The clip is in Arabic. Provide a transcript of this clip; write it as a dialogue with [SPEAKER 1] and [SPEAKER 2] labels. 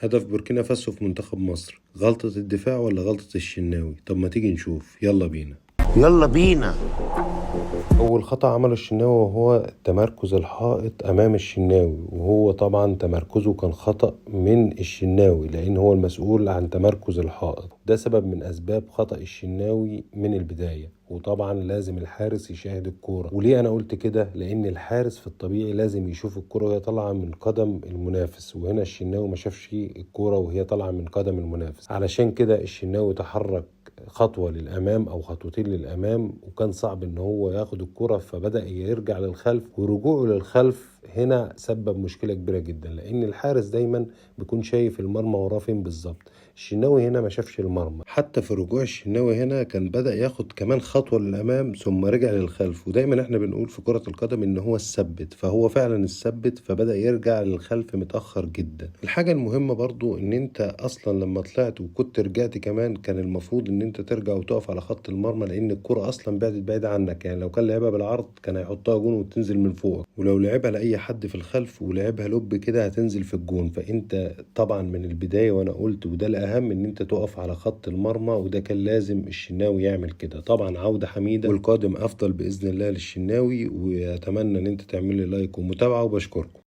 [SPEAKER 1] هدف بوركينا فاسو في منتخب مصر، غلطة الدفاع ولا غلطة الشناوي؟ طب ما تيجي نشوف، يلا بينا.
[SPEAKER 2] يلا بينا.
[SPEAKER 1] أول خطأ عمله الشناوي وهو تمركز الحائط أمام الشناوي، وهو طبعا تمركزه كان خطأ من الشناوي لأن هو المسؤول عن تمركز الحائط. ده سبب من أسباب خطأ الشناوي من البداية، وطبعا لازم الحارس يشاهد الكورة. وليه أنا قلت كده؟ لأن الحارس في الطبيعي لازم يشوف الكورة وهي طالعة من قدم المنافس، وهنا الشناوي ما شافش الكورة وهي طالعة من قدم المنافس. علشان كده الشناوي تحرك خطوة للأمام أو خطوتين للأمام، وكان صعب إن هو ياخد الكرة، فبدأ يرجع للخلف، ورجوعه للخلف هنا سبب مشكلة كبيرة جدا، لأن الحارس دايما بيكون شايف المرمى وراه فين بالظبط. الشناوي هنا ما شافش المرمى، حتى في رجوع الشناوي هنا كان بدأ ياخد كمان خطوة للأمام ثم رجع للخلف. ودايما احنا بنقول في كرة القدم إن هو الثبت، فهو فعلا الثبت، فبدأ يرجع للخلف متأخر جدا. الحاجة المهمة برضو إن أنت أصلا لما طلعت وكنت رجعت كمان، كان المفروض إن أنت ترجع وتقف على خط المرمى، لأن الكرة أصلا بعيدة عنك. يعني لو كان لعبها بالعرض كان هيحطها جون وتنزل من فوق، ولو لعبها لأي حد في الخلف ولعبها لوب كده هتنزل في الجون. فأنت طبعا من البداية وأنا قلت وده الأهم إن أنت تقف على خط المرمى، وده كان لازم الشناوي يعمل كده. طبعا عودة حميدة، والقادم أفضل بإذن الله للشناوي، وأتمنى إن أنت تعمل لي لايك ومتابعة، وبشكركم.